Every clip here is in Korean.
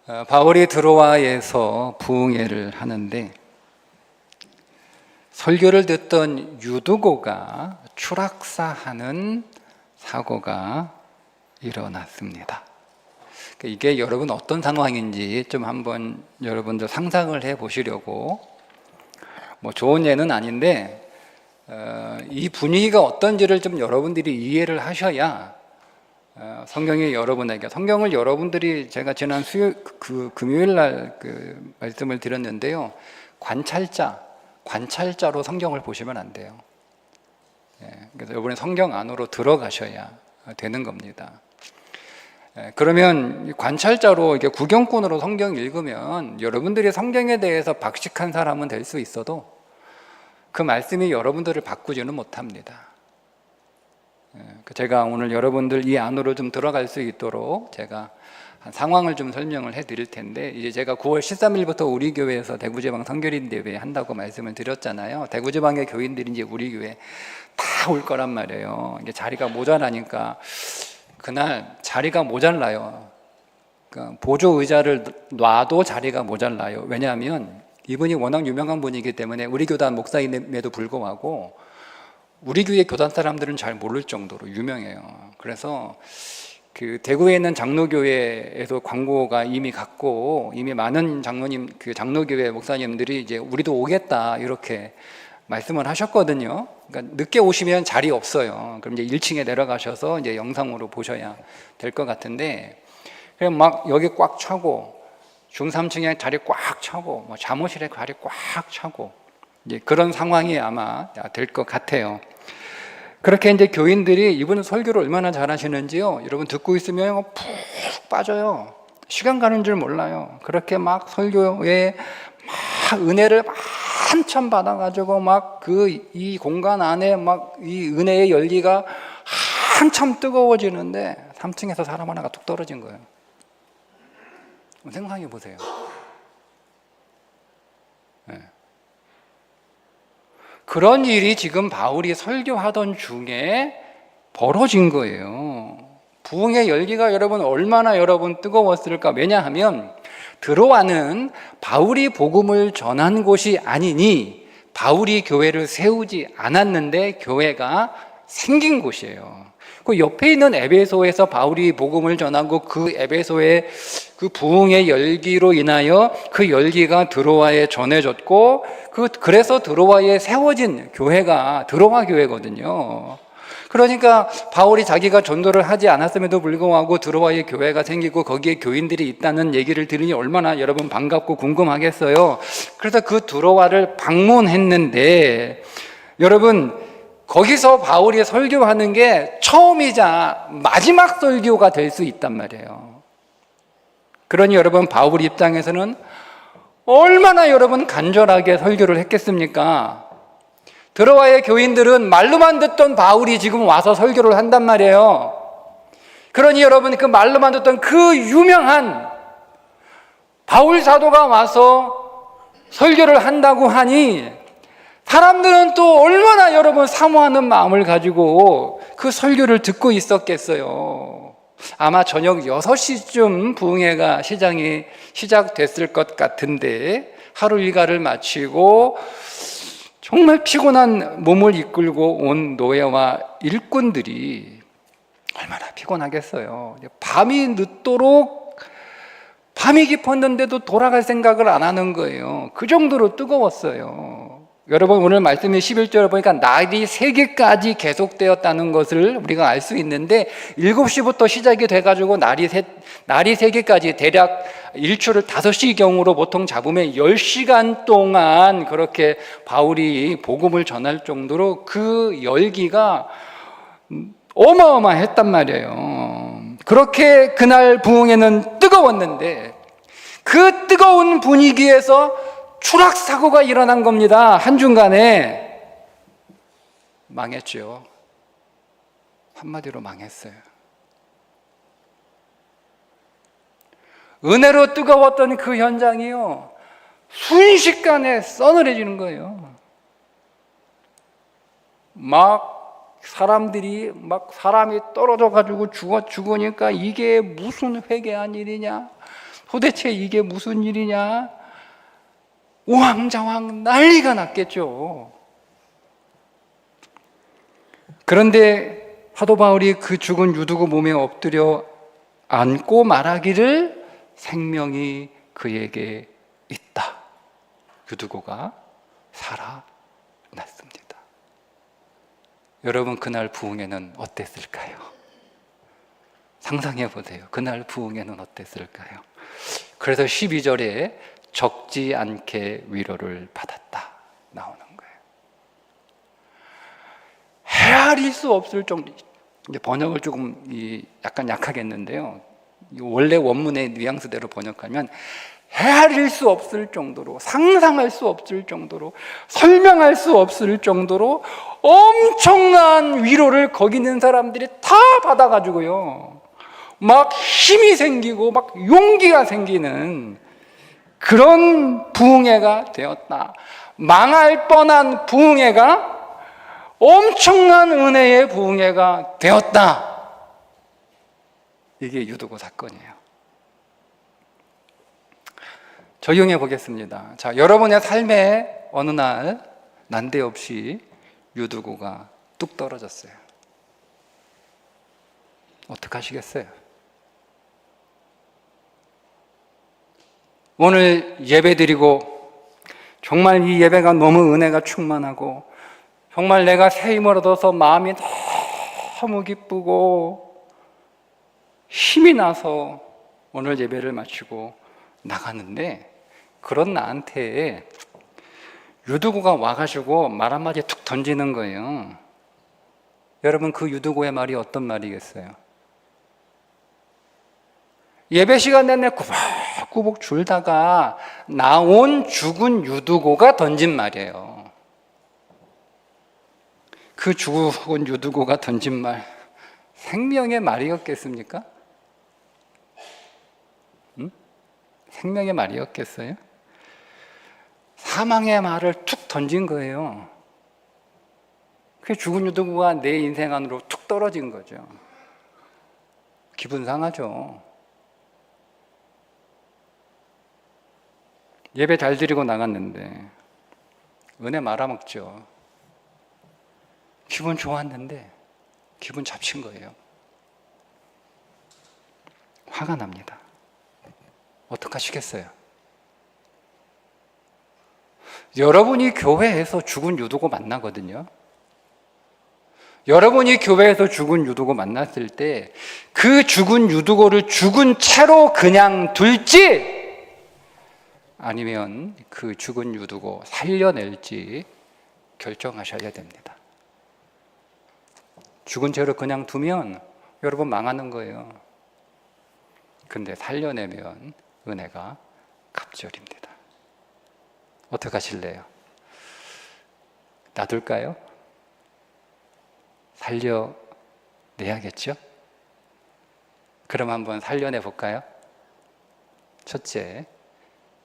바울이 드로아에서 부흥회를 하는데 설교를 듣던 유두고가 추락사하는 사고가 일어났습니다. 이게 여러분 어떤 상황인지 좀 한번 여러분들 상상을 해 보시려고, 좋은 예는 아닌데 이 분위기가 어떤지를 좀 여러분들이 이해를 하셔야 성경이 여러분에게, 성경을 여러분들이, 제가 지난 금요일 날 말씀을 드렸는데요, 관찰자로 성경을 보시면 안 돼요. 그래서 여러분이 성경 안으로 들어가셔야 되는 겁니다. 그러면 관찰자로, 이렇게 구경꾼으로 성경 읽으면 여러분들이 성경에 대해서 박식한 사람은 될 수 있어도 그 말씀이 여러분들을 바꾸지는 못합니다. 제가 오늘 여러분들 이 안으로 좀 들어갈 수 있도록 제가 상황을 좀 설명을 해 드릴 텐데, 이제 제가 9월 13일부터 우리 교회에서 대구지방 선교인 대회 한다고 말씀을 드렸잖아요. 대구지방의 교인들이 이제 우리 교회 다 올 거란 말이에요. 이게 자리가 모자라니까 그날 자리가 모자라요. 그러니까 보조 의자를 놔도 자리가 모자라요. 왜냐하면 이분이 워낙 유명한 분이기 때문에, 우리 교단 목사임에도 불구하고 우리 교회 교단 사람들은 잘 모를 정도로 유명해요. 그래서 대구에 있는 장로교회에서 광고가 이미 갔고, 이미 많은 장로교회 목사님들이 이제 우리도 오겠다 이렇게 말씀을 하셨거든요. 그러니까 늦게 오시면 자리 없어요. 그럼 이제 1층에 내려가셔서 이제 영상으로 보셔야 될 것 같은데, 그냥 막 여기 꽉 차고, 중 3층에 자리 꽉 차고, 잠옷실에 자리 꽉 차고, 이제 그런 상황이 아마 될 것 같아요. 그렇게 이제 교인들이, 이분은 설교를 얼마나 잘하시는지요, 여러분 듣고 있으면 푹 빠져요. 시간 가는 줄 몰라요. 그렇게 막 설교에 막 은혜를 한참 받아가지고 막 이 공간 안에 막 이 은혜의 열기가 한참 뜨거워지는데 3층에서 사람 하나가 툭 떨어진 거예요. 생각해 보세요. 네. 그런 일이 지금 바울이 설교하던 중에 벌어진 거예요. 부흥의 열기가 얼마나 뜨거웠을까. 왜냐하면 드로아는 바울이 복음을 전한 곳이 아니니 바울이 교회를 세우지 않았는데 교회가 생긴 곳이에요. 그 옆에 있는 에베소에서 바울이 복음을 전하고, 그 에베소의 그 부흥의 열기로 인하여 그 열기가 드로아에 전해졌고, 그래서 드로아에 세워진 교회가 드로아 교회거든요. 그러니까 바울이 자기가 전도를 하지 않았음에도 불구하고 드로아에 교회가 생기고 거기에 교인들이 있다는 얘기를 들으니 얼마나 여러분 반갑고 궁금하겠어요. 그래서 그 드로아를 방문했는데, 여러분 거기서 바울이 설교하는 게 처음이자 마지막 설교가 될 수 있단 말이에요. 그러니 여러분, 바울 입장에서는 얼마나 간절하게 설교를 했겠습니까? 드로아의 교인들은 말로만 듣던 바울이 지금 와서 설교를 한단 말이에요. 그러니 여러분, 그 말로만 듣던 그 유명한 바울 사도가 와서 설교를 한다고 하니 사람들은 또 얼마나 사모하는 마음을 가지고 그 설교를 듣고 있었겠어요. 아마 저녁 6시쯤 부흥회가 시작됐을 것 같은데, 하루 일과를 마치고 정말 피곤한 몸을 이끌고 온 노예와 일꾼들이 얼마나 피곤하겠어요. 밤이 늦도록, 밤이 깊었는데도 돌아갈 생각을 안 하는 거예요. 그 정도로 뜨거웠어요. 여러분, 오늘 말씀의 11절을 보니까 날이 새기까지 계속되었다는 것을 우리가 알 수 있는데, 7시부터 시작이 돼가지고 날이 새기까지 대략 일출을 5시경으로 보통 잡으면 10시간 동안 그렇게 바울이 복음을 전할 정도로 그 열기가 어마어마했단 말이에요. 그렇게 그날 부흥회는 뜨거웠는데, 그 뜨거운 분위기에서 추락사고가 일어난 겁니다. 한중간에 망했죠. 한마디로 망했어요. 은혜로 뜨거웠던 그 현장이요, 순식간에 서늘해지는 거예요. 사람이 떨어져 가지고 죽으니까 이게 무슨 회개한 일이냐, 도대체 이게 무슨 일이냐? 우왕좌왕 난리가 났겠죠. 그런데 사도 바울이 그 죽은 유두고 몸에 엎드려 앉고 말하기를 생명이 그에게 있다. 유두고가 살아났습니다. 여러분, 그날 부흥회는 어땠을까요? 상상해 보세요. 그날 부흥회는 어땠을까요? 그래서 12절에 적지 않게 위로를 받았다 나오는 거예요. 헤아릴 수 없을 정도. 이제 번역을 조금 약간 약하게 했는데요. 원래 원문의 뉘앙스대로 번역하면 헤아릴 수 없을 정도로, 상상할 수 없을 정도로, 설명할 수 없을 정도로 엄청난 위로를 거기 있는 사람들이 다 받아가지고요, 막 힘이 생기고 막 용기가 생기는 그런 부흥회가 되었다. 망할 뻔한 부흥회가 엄청난 은혜의 부흥회가 되었다. 이게 유두고 사건이에요. 적용해 보겠습니다. 자, 여러분의 삶에 어느 날 난데없이 유두고가 뚝 떨어졌어요. 어떡하시겠어요? 오늘 예배 드리고 정말 이 예배가 너무 은혜가 충만하고 정말 내가 새 힘을 얻어서 마음이 너무 기쁘고 힘이 나서 오늘 예배를 마치고 나가는데, 그런 나한테 유두고가 와가지고 말 한마디 툭 던지는 거예요. 여러분, 그 유두고의 말이 어떤 말이겠어요? 예배 시간 내내 꾸벅꾸벅 줄다가 나온 죽은 유두고가 던진 말이에요. 그 죽은 유두고가 던진 말, 생명의 말이었겠습니까? 생명의 말이었겠어요? 사망의 말을 툭 던진 거예요. 그 죽은 유두고가 내 인생 안으로 툭 떨어진 거죠. 기분 상하죠. 예배 잘 드리고 나갔는데 은혜 말아먹죠. 기분 좋았는데 기분 잡친 거예요. 화가 납니다. 어떡하시겠어요? 여러분이 교회에서 죽은 유두고 만나거든요. 여러분이 교회에서 죽은 유두고 만났을 때 그 죽은 유두고를 죽은 채로 그냥 둘지, 아니면 그 죽은 유두고 살려낼지 결정하셔야 됩니다. 죽은 채로 그냥 두면 여러분 망하는 거예요. 근데 살려내면 은혜가 갑절입니다. 어떻게 하실래요? 놔둘까요? 살려내야겠죠? 그럼 한번 살려내 볼까요? 첫째,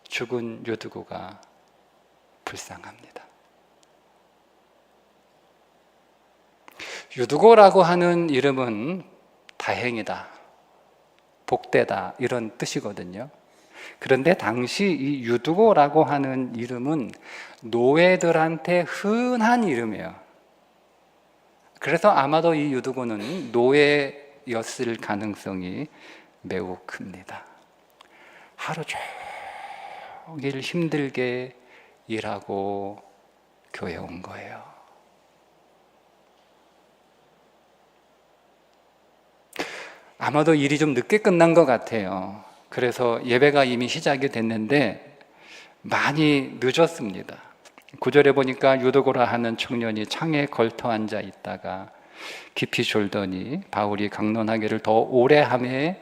죽은 유두고가 불쌍합니다. 유두고라고 하는 이름은 다행이다, 복되다, 이런 뜻이거든요. 그런데 당시 이 유두고라고 하는 이름은 노예들한테 흔한 이름이에요. 그래서 아마도 이 유두고는 노예였을 가능성이 매우 큽니다. 하루 종일 힘들게 일하고 교회 온 거예요. 아마도 일이 좀 늦게 끝난 것 같아요. 그래서 예배가 이미 시작이 됐는데 많이 늦었습니다. 9절에 보니까 유두고라 하는 청년이 창에 걸터 앉아 있다가 깊이 졸더니 바울이 강론하기를 더 오래 하매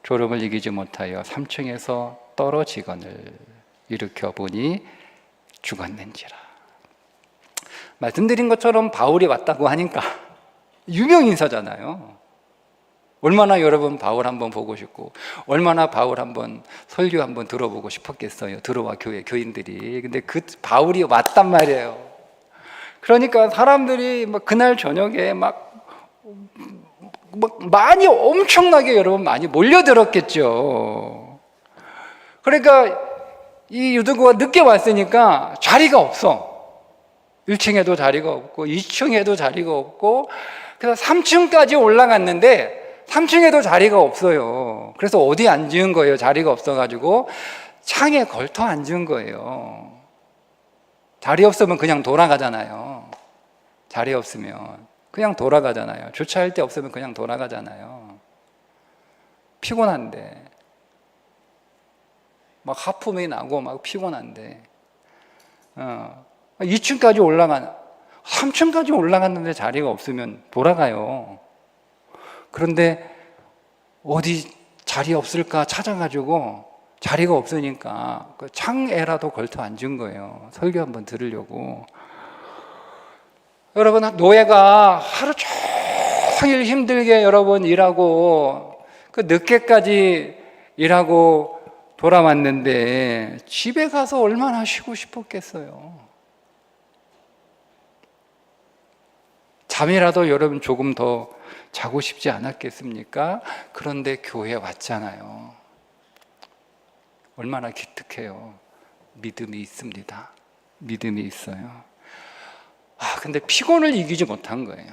졸음을 이기지 못하여 3층에서 떨어지거늘 일으켜 보니 죽었는지라. 말씀드린 것처럼 바울이 왔다고 하니까 유명 인사잖아요. 얼마나 여러분 바울 한번 보고 싶고 얼마나 바울 한번 설교 한번 들어보고 싶었겠어요. 들어와 교인들이. 근데 그 바울이 왔단 말이에요. 그러니까 사람들이 막 그날 저녁에 막 많이 엄청나게 여러분 많이 몰려들었겠죠. 그러니까 이 유두고가 늦게 왔으니까 자리가 없어. 1층에도 자리가 없고 2층에도 자리가 없고, 그래서 3층까지 올라갔는데 3층에도 자리가 없어요. 그래서 어디 앉은 거예요? 자리가 없어가지고 창에 걸터 앉은 거예요. 자리 없으면 그냥 돌아가잖아요. 자리 없으면 그냥 돌아가잖아요. 주차할 데 없으면 그냥 돌아가잖아요. 피곤한데, 막 하품이 나고 막 피곤한데, 2층까지 3층까지 올라갔는데 자리가 없으면 돌아가요. 그런데 어디 자리 없을까 찾아가지고 자리가 없으니까 그 창에라도 걸터 앉은 거예요. 설교 한번 들으려고. 여러분, 노예가 하루 종일 힘들게 여러분 일하고 그 늦게까지 일하고 돌아왔는데 집에 가서 얼마나 쉬고 싶었겠어요. 잠이라도 여러분 조금 더 자고 싶지 않았겠습니까? 그런데 교회 왔잖아요. 얼마나 기특해요. 믿음이 있습니다. 믿음이 있어요. 근데 피곤을 이기지 못한 거예요.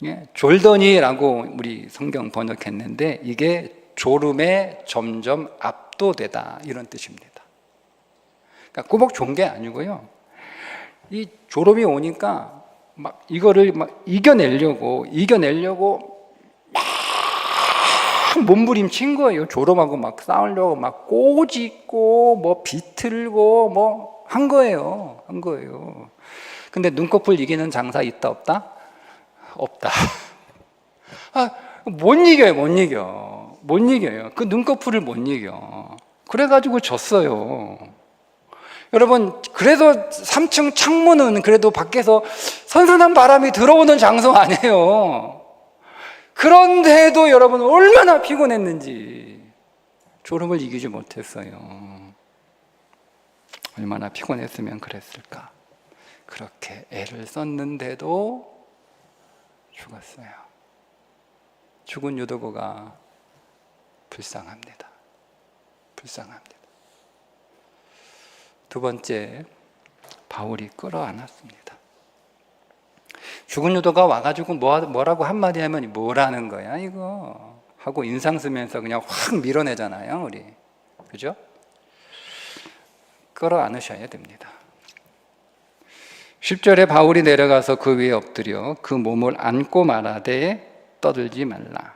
예, 졸더니라고 우리 성경 번역했는데 이게 졸음에 점점 압도되다, 이런 뜻입니다. 그러니까 꾸벅 존 게 아니고요. 이 졸음이 오니까 막 이거를 막 이겨내려고 막 몸부림친 거예요. 졸음하고 막 싸우려고 막 꼬집고 뭐 비틀고 뭐 한 거예요. 근데 눈꺼풀 이기는 장사 있다 없다? 없다. 못 이겨요. 그 눈꺼풀을 못 이겨. 그래가지고 졌어요. 여러분, 그래도 3층 창문은 그래도 밖에서 선선한 바람이 들어오는 장소 아니에요. 그런데도 여러분 얼마나 피곤했는지 졸음을 이기지 못했어요. 얼마나 피곤했으면 그랬을까. 그렇게 애를 썼는데도 죽었어요. 죽은 유도고가 불쌍합니다. 두 번째, 바울이 끌어안았습니다. 죽은 유도가 와가지고 뭐라고 한마디 하면 뭐라는 거야 이거 하고 인상 쓰면서 그냥 확 밀어내잖아요, 우리. 그죠? 끌어안으셔야 됩니다. 10절에 바울이 내려가서 그 위에 엎드려 그 몸을 안고 말하되 떠들지 말라.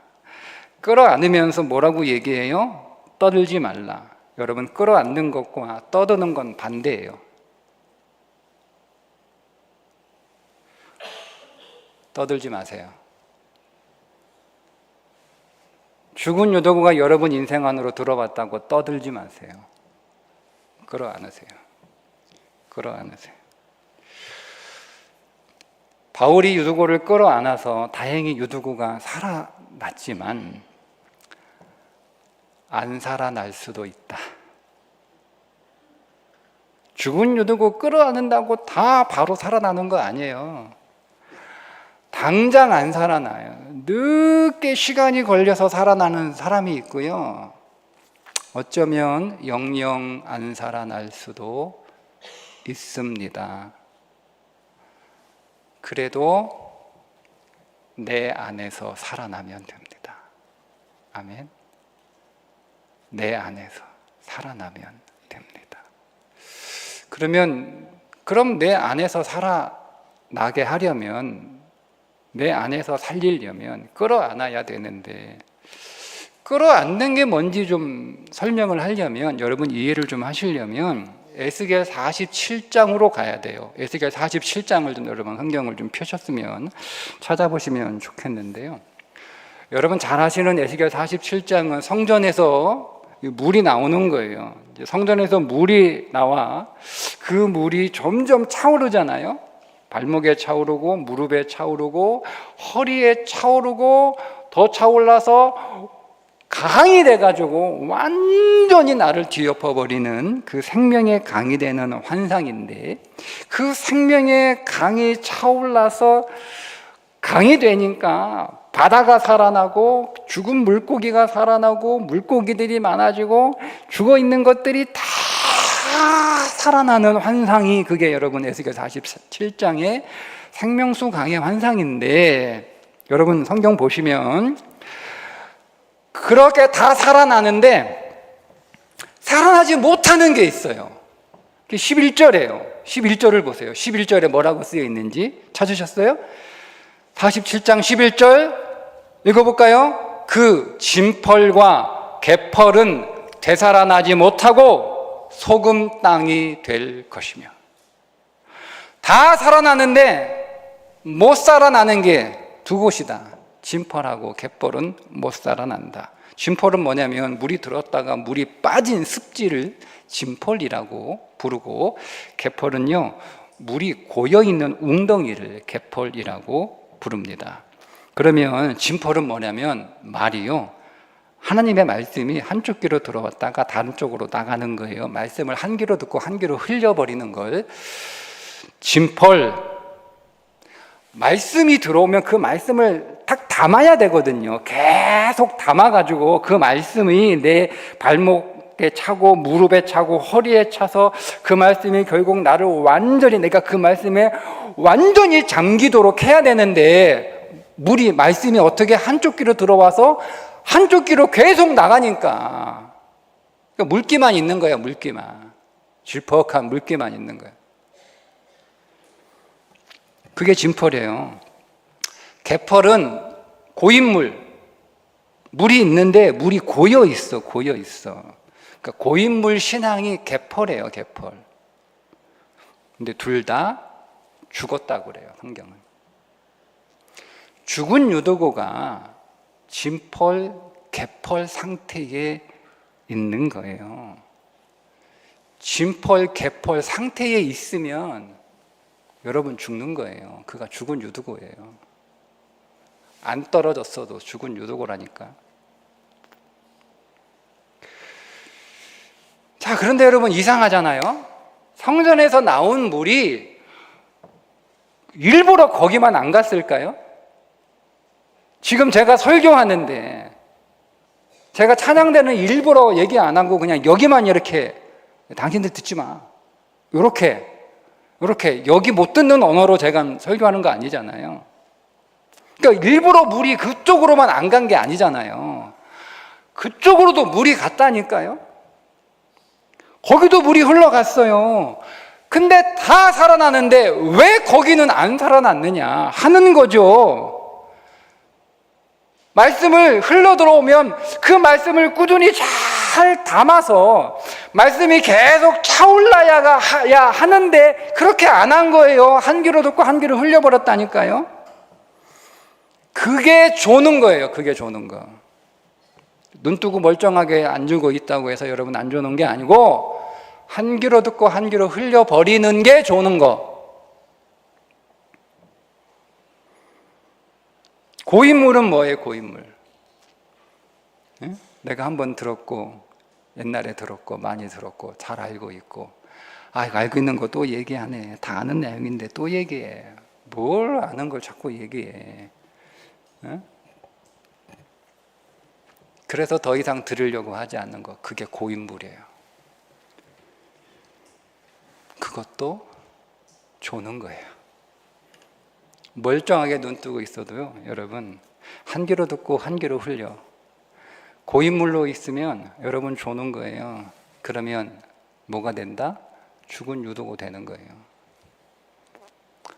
끌어안으면서 뭐라고 얘기해요? 떠들지 말라. 여러분, 끌어안는 것과 떠드는 건 반대예요. 떠들지 마세요. 죽은 유도구가 여러분 인생 안으로 들어왔다고 떠들지 마세요. 끌어안으세요. 바울이 유두고를 끌어안아서 다행히 유두고가 살아났지만 안 살아날 수도 있다. 죽은 유두고 끌어안는다고 다 바로 살아나는 거 아니에요. 당장 안 살아나요. 늦게 시간이 걸려서 살아나는 사람이 있고요. 어쩌면 영영 안 살아날 수도 있습니다. 그래도 내 안에서 살아나면 됩니다. 아멘. 내 안에서 살아나면 됩니다. 그럼 내 안에서 살아나게 하려면, 내 안에서 살리려면 끌어안아야 되는데, 끌어안는 게 뭔지 좀 설명을 하려면, 여러분 이해를 좀 하시려면 에스겔 47장으로 가야 돼요. 에스겔 47장을 좀 여러분 성경을 좀 펴셨으면 찾아보시면 좋겠는데요. 여러분 잘 아시는 에스겔 47장은 성전에서 물이 나오는 거예요. 성전에서 물이 나와 그 물이 점점 차오르잖아요. 발목에 차오르고 무릎에 차오르고 허리에 차오르고 더 차올라서 강이 돼가지고 완전히 나를 뒤엎어버리는 그 생명의 강이 되는 환상인데, 그 생명의 강이 차올라서 강이 되니까 바다가 살아나고 죽은 물고기가 살아나고 물고기들이 많아지고 죽어있는 것들이 다 살아나는 환상이 그게 여러분 에스겔 47장의 생명수 강의 환상인데, 여러분 성경 보시면 그렇게 다 살아나는데 살아나지 못하는 게 있어요. 11절이에요. 11절을 보세요. 11절에 뭐라고 쓰여 있는지 찾으셨어요? 47장 11절 읽어볼까요? 그 진펄과 개펄은 되살아나지 못하고 소금 땅이 될 것이며. 다 살아나는데 못 살아나는 게 두 곳이다. 진펄하고 개펄은 못 살아난다. 진펄은 뭐냐면 물이 들었다가 물이 빠진 습지를 진펄이라고 부르고, 개펄은요 물이 고여있는 웅덩이를 개펄이라고 부릅니다. 그러면 진펄은 뭐냐면 말이요, 하나님의 말씀이 한쪽 귀로 들어왔다가 다른 쪽으로 나가는 거예요. 말씀을 한 귀로 듣고 한 귀로 흘려버리는 걸 진펄. 말씀이 들어오면 그 말씀을 딱 담아야 되거든요. 계속 담아가지고 그 말씀이 내 발목에 차고 무릎에 차고 허리에 차서 그 말씀이 결국 나를 완전히, 내가 그 말씀에 완전히 잠기도록 해야 되는데, 말씀이 어떻게 한쪽 귀로 들어와서 한쪽 귀로 계속 나가니까 물기만 있는 거야. 물기만, 질퍽한 물기만 있는 거야. 그게 진펄이에요. 개펄은 고인물, 물이 있는데 물이 고여 있어. 그러니까 고인물 신앙이 개펄이에요. 개펄. 근데 둘 다 죽었다고 그래요, 성경은. 죽은 유도고가 진펄, 개펄 상태에 있는 거예요. 진펄, 개펄 상태에 있으면 여러분 죽는 거예요. 그가 죽은 유두고예요. 안 떨어졌어도 죽은 유두고라니까. 자, 그런데 여러분 이상하잖아요. 성전에서 나온 물이 일부러 거기만 안 갔을까요? 지금 제가 설교하는데 제가 찬양대는 일부러 얘기 안 하고 그냥 여기만 이렇게, 당신들 듣지 마, 이렇게 여기 못 듣는 언어로 제가 설교하는 거 아니잖아요. 그러니까 일부러 물이 그쪽으로만 안 간 게 아니잖아요. 그쪽으로도 물이 갔다니까요. 거기도 물이 흘러갔어요. 근데 다 살아나는데 왜 거기는 안 살아났느냐 하는 거죠. 말씀을 흘러 들어오면 그 말씀을 꾸준히 잘 담아서 말씀이 계속 차올라야 하는데 그렇게 안 한 거예요. 한 귀로 듣고 한 귀로 흘려버렸다니까요. 그게 조는 거예요. 그게 조는 거. 눈 뜨고 멀쩡하게 앉고 있다고 해서 여러분 안 조는 게 아니고 한 귀로 듣고 한 귀로 흘려버리는 게 조는 거. 고인물은 뭐예요? 고인물. 예? 내가 한번 들었고, 옛날에 들었고, 많이 들었고, 잘 알고 있고, 알고 있는 거 또 얘기하네. 다 아는 내용인데 또 얘기해. 뭘 아는 걸 자꾸 얘기해. 예? 그래서 더 이상 들으려고 하지 않는 거, 그게 고인물이에요. 그것도 조는 거예요. 멀쩡하게 눈 뜨고 있어도요, 여러분 한 귀로 듣고 한 귀로 흘려. 고인물로 있으면 여러분 조는 거예요. 그러면 뭐가 된다? 죽은 유도고 되는 거예요.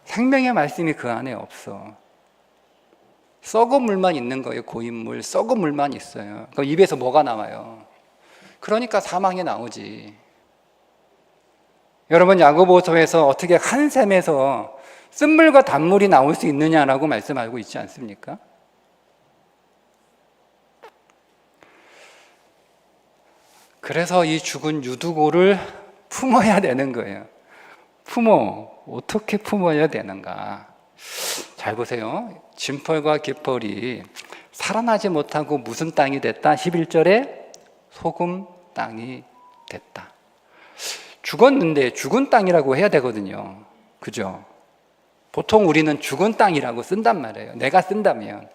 생명의 말씀이 그 안에 없어. 썩은 물만 있는 거예요. 고인물, 썩은 물만 있어요. 그럼 입에서 뭐가 나와요? 그러니까 사망이 나오지. 여러분 야고보서에서 어떻게 한 샘에서 쓴물과 단물이 나올 수 있느냐라고 말씀하고 있지 않습니까? 그래서 이 죽은 유두고를 품어야 되는 거예요. 어떻게 품어야 되는가? 잘 보세요. 진펄과 개펄이 살아나지 못하고 무슨 땅이 됐다? 11절에 소금 땅이 됐다. 죽었는데 죽은 땅이라고 해야 되거든요. 그죠? 보통 우리는 죽은 땅이라고 쓴단 말이에요. 내가 쓴다면.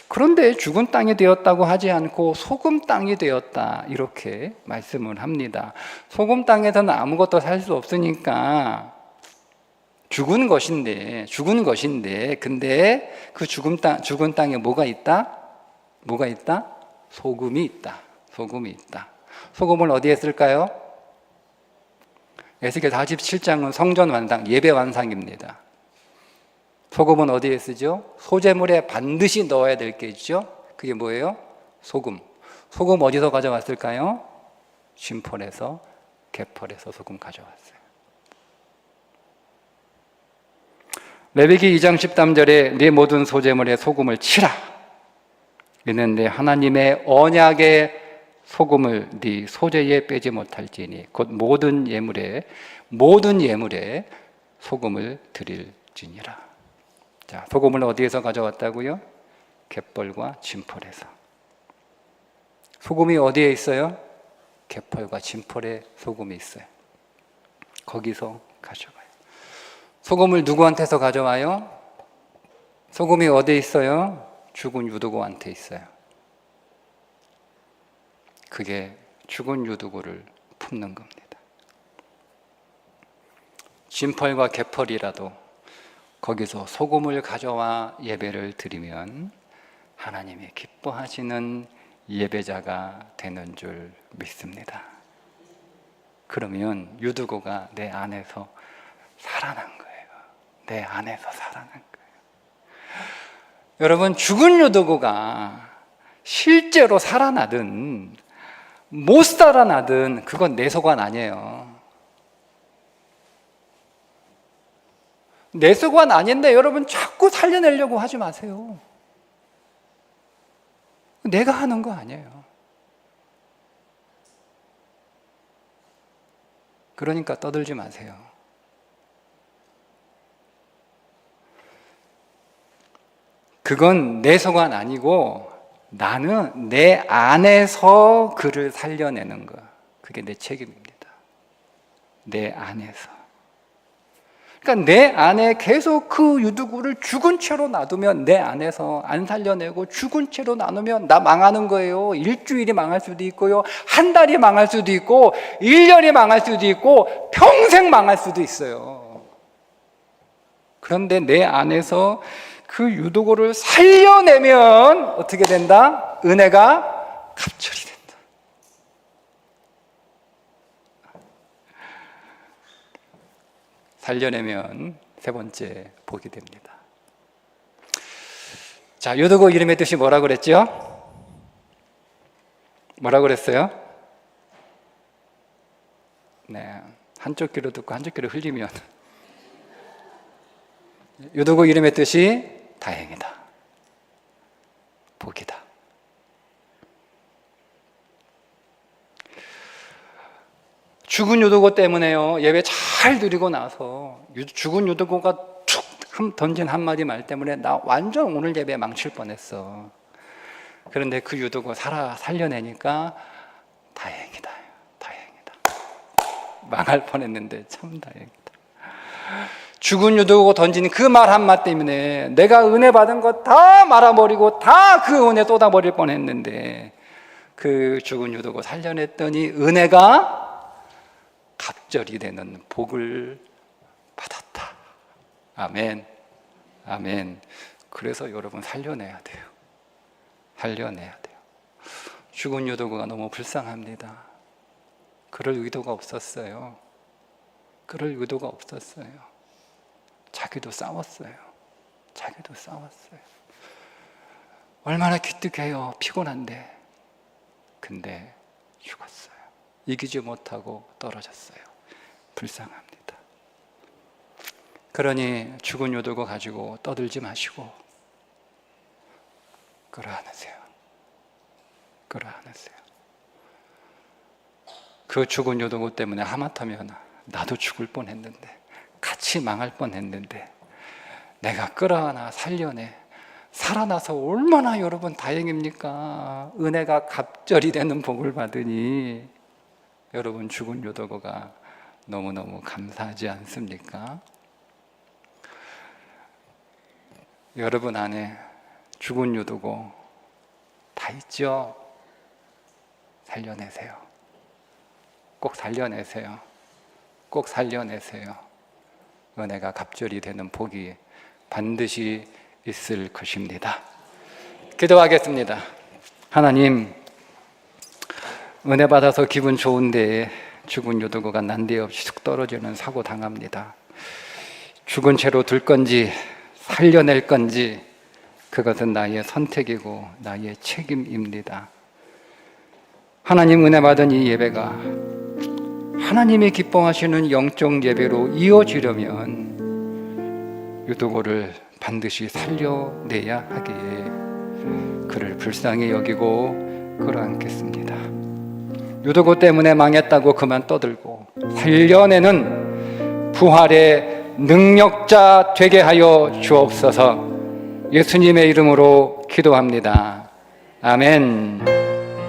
그런데 죽은 땅이 되었다고 하지 않고 소금 땅이 되었다, 이렇게 말씀을 합니다. 소금 땅에서는 아무것도 살 수 없으니까 죽은 것인데 근데 그 죽은 땅에 뭐가 있다? 뭐가 있다? 소금이 있다. 소금이 있다. 소금을 어디에 쓸까요? 에스겔 47장은 성전 완상, 예배 완상입니다. 소금은 어디에 쓰죠? 소재물에 반드시 넣어야 될 게 있죠? 그게 뭐예요? 소금. 소금 어디서 가져왔을까요? 진펄에서, 게펄에서 소금 가져왔어요. 레위기 2장 13절에 네 모든 소재물에 소금을 치라. 이는 내 하나님의 언약의 소금을 네 소재에 빼지 못할지니 곧 모든 예물에 소금을 드릴지니라. 자, 소금을 어디에서 가져왔다고요? 갯벌과 진펄에서. 소금이 어디에 있어요? 갯벌과 진펄에 소금이 있어요. 거기서 가져가요. 소금을 누구한테서 가져와요? 소금이 어디에 있어요? 죽은 유두고한테 있어요. 그게 죽은 유두고를 품는 겁니다. 진펄과 갯펄이라도 거기서 소금을 가져와 예배를 드리면 하나님이 기뻐하시는 예배자가 되는 줄 믿습니다. 그러면 유두고가 내 안에서 살아난 거예요. 내 안에서 살아난 거예요. 여러분, 죽은 유두고가 실제로 살아나든 못 살아나든 그건 내 소관 아니에요. 내 소관 아닌데 여러분 자꾸 살려내려고 하지 마세요. 내가 하는 거 아니에요. 그러니까 떠들지 마세요. 그건 내 소관 아니고 나는 내 안에서 그를 살려내는 거. 그게 내 책임입니다. 내 안에서. 그러니까 내 안에 계속 그 유두구를 죽은 채로 놔두면 내 안에서 안 살려내고 죽은 채로 놔두면 나 망하는 거예요. 일주일이 망할 수도 있고요. 한 달이 망할 수도 있고 1년이 망할 수도 있고 평생 망할 수도 있어요. 그런데 내 안에서 그 유두구를 살려내면 어떻게 된다? 은혜가 갑절이 된다. 살려내면 세 번째 복이 됩니다. 자, 유두고 이름의 뜻이 뭐라고 그랬죠? 뭐라고 그랬어요? 네, 한쪽 귀로 듣고 한쪽 귀로 흘리면 유두고 이름의 뜻이 다행이다, 복이다. 죽은 유두고 때문에요. 예배 잘 드리고 나서 죽은 유두고가 툭 던진 한마디 말 때문에 나 완전 오늘 예배 망칠 뻔했어. 그런데 그 유두고 살려내니까 다행이다. 망할 뻔했는데 참 다행이다. 죽은 유두고 던진 그 말 한마디 때문에 내가 은혜 받은 거 다 말아버리고 다 그 은혜 쏟아버릴 뻔했는데 그 죽은 유두고 살려냈더니 은혜가 갑절이 되는 복을 받았다. 아멘. 아멘. 그래서 여러분 살려내야 돼요. 살려내야 돼요. 죽은 유두고가 너무 불쌍합니다. 그럴 의도가 없었어요. 그럴 의도가 없었어요. 자기도 싸웠어요. 얼마나 기특해요. 피곤한데. 근데 죽었어요. 이기지 못하고 떨어졌어요. 불쌍합니다. 그러니 죽은 유두고 가지고 떠들지 마시고 끌어안으세요. 그 죽은 유두고 때문에 하마터면 나도 죽을 뻔했는데 같이 망할 뻔했는데 내가 끌어안아 살려내 살아나서 얼마나 여러분 다행입니까? 은혜가 갑절이 되는 복을 받으니 여러분 죽은 유두고가 너무너무 감사하지 않습니까? 여러분 안에 죽은 유두고 다 있죠? 살려내세요. 꼭 살려내세요. 꼭 살려내세요. 은혜가 갑절이 되는 복이 반드시 있을 것입니다. 기도하겠습니다. 하나님, 은혜 받아서 기분 좋은데 죽은 유두고가 난데없이 툭 떨어지는 사고 당합니다. 죽은 채로 둘 건지 살려낼 건지 그것은 나의 선택이고 나의 책임입니다. 하나님 은혜 받은 이 예배가 하나님이 기뻐하시는 영적 예배로 이어지려면 유두고를 반드시 살려내야 하기에 그를 불쌍히 여기고 끌어안겠습니다. 유두고 때문에 망했다고 그만 떠들고 살려내는 부활의 능력자 되게 하여 주옵소서. 예수님의 이름으로 기도합니다. 아멘.